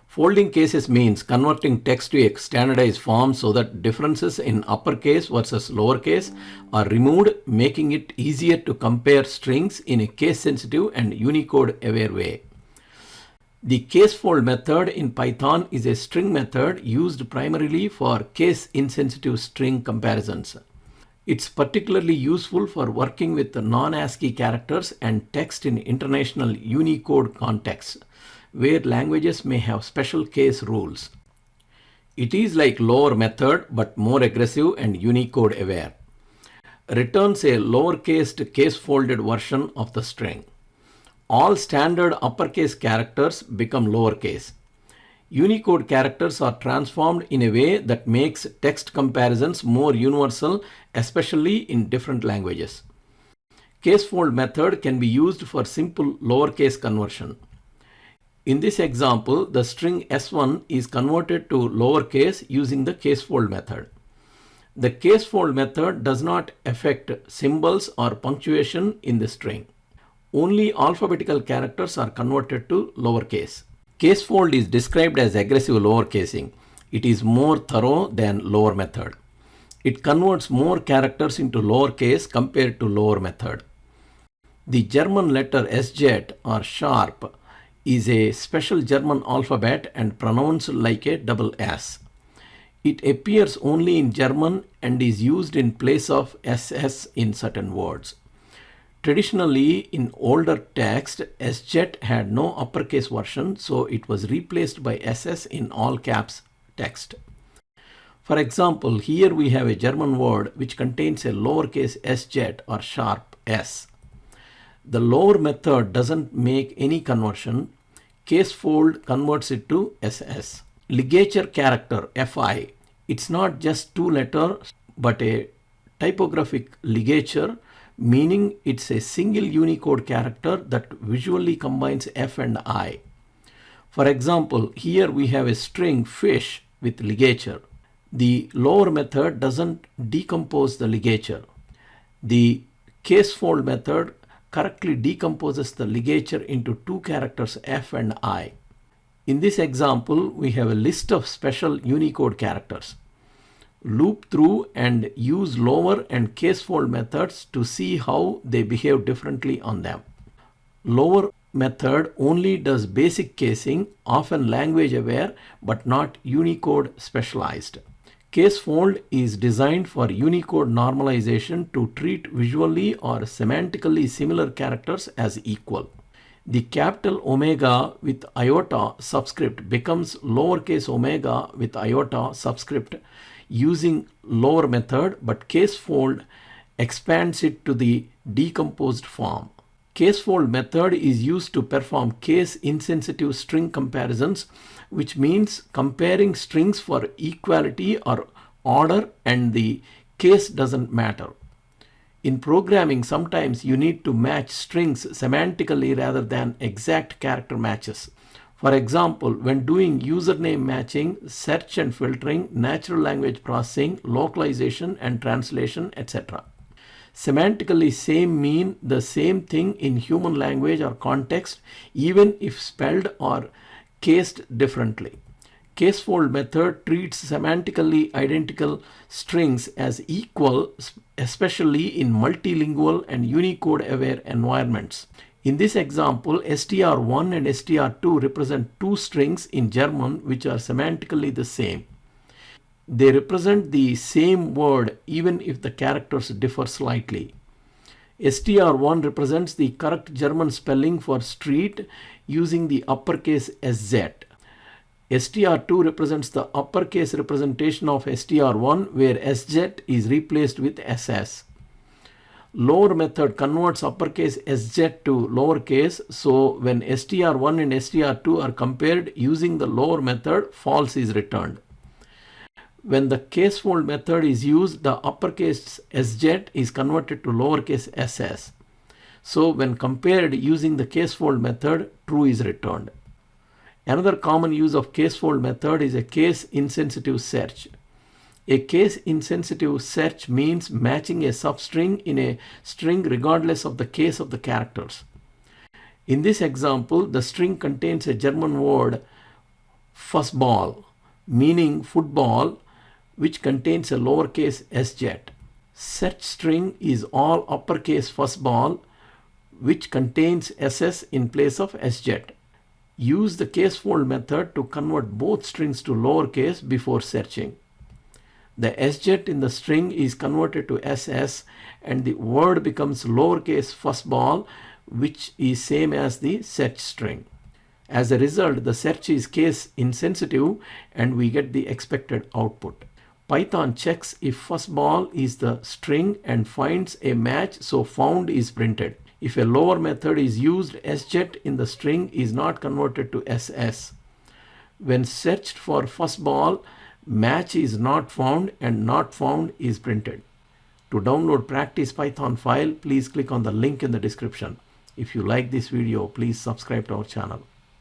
Folding cases means converting text to a standardized form so that differences in uppercase versus lowercase are removed, making it easier to compare strings in a case-sensitive and Unicode-aware way. The Casefold method in Python is a string method used primarily for case-insensitive string comparisons. It's particularly useful for working with non-ASCII characters and text in international Unicode contexts, where languages may have special case rules. It is like lower method but more aggressive and Unicode aware. Returns a lowercase case-folded version of the string. All standard uppercase characters become lowercase. Unicode characters are transformed in a way that makes text comparisons more universal, especially in different languages. Casefold method can be used for simple lowercase conversion. In this example, the string S1 is converted to lowercase using the casefold method. The casefold method does not affect symbols or punctuation in the string. Only alphabetical characters are converted to lowercase. Casefold is described as aggressive lowercasing. It is more thorough than lower method. It converts more characters into lowercase compared to lower method. The German letter SZ or sharp is a special German alphabet and pronounced like a double S. It appears only in German and is used in place of SS in certain words. Traditionally, in older text, SZ had no uppercase version, so it was replaced by SS in all caps text. For example, here we have a German word which contains a lowercase SZ or sharp S. The lower method doesn't make any conversion. Casefold converts it to SS. Ligature character FI. It's not just two letters but a typographic ligature, meaning it's a single Unicode character that visually combines F and I. For example, here we have a string fish with ligature. The lower method doesn't decompose the ligature. The casefold method correctly decomposes the ligature into two characters F and I. In this example, we have a list of special Unicode characters. Loop through and use lower and casefold methods to see how they behave differently on them. Lower method only does basic casing, often language aware, but not Unicode specialized. Casefold is designed for Unicode normalization to treat visually or semantically similar characters as equal. The capital omega with iota subscript becomes lowercase omega with iota subscript using lower method, but casefold expands it to the decomposed form. Casefold method is used to perform case-insensitive string comparisons, which means comparing strings for equality or order and the case doesn't matter. In programming, sometimes you need to match strings semantically rather than exact character matches. For example, when doing username matching, search and filtering, natural language processing, localization and translation, etc. Semantically same mean the same thing in human language or context, even if spelled or cased differently. Casefold method treats semantically identical strings as equal, especially in multilingual and Unicode-aware environments. In this example, str1 and str2 represent two strings in German which are semantically the same. They represent the same word even if the characters differ slightly. str1 represents the correct German spelling for street using the uppercase SZ. str2 represents the uppercase representation of str1 where SZ is replaced with SS. Lower method converts uppercase SZ to lowercase, so when str1 and str2 are compared using the lower method, false is returned. When the casefold method is used, the uppercase SZ is converted to lowercase SS. So when compared using the casefold method, true is returned. Another common use of casefold method is a case-insensitive search. A case-insensitive search means matching a substring in a string regardless of the case of the characters. In this example, the string contains a German word Fuzzball, meaning football, which contains a lowercase sjet. Search string is all uppercase fuzzball, which contains ss in place of sjet. Use the casefold method to convert both strings to lowercase before searching. The sjet in the string is converted to ss and the word becomes lowercase fuzzball, which is same as the search string. As a result, the search is case insensitive and we get the expected output. Python checks if fuzzball is the string and finds a match, so found is printed. If a lower method is used, sjet in the string is not converted to ss. When searched for fuzzball, match is not found and not found is printed. To download practice Python file, please click on the link in the description. If you like this video, please subscribe to our channel.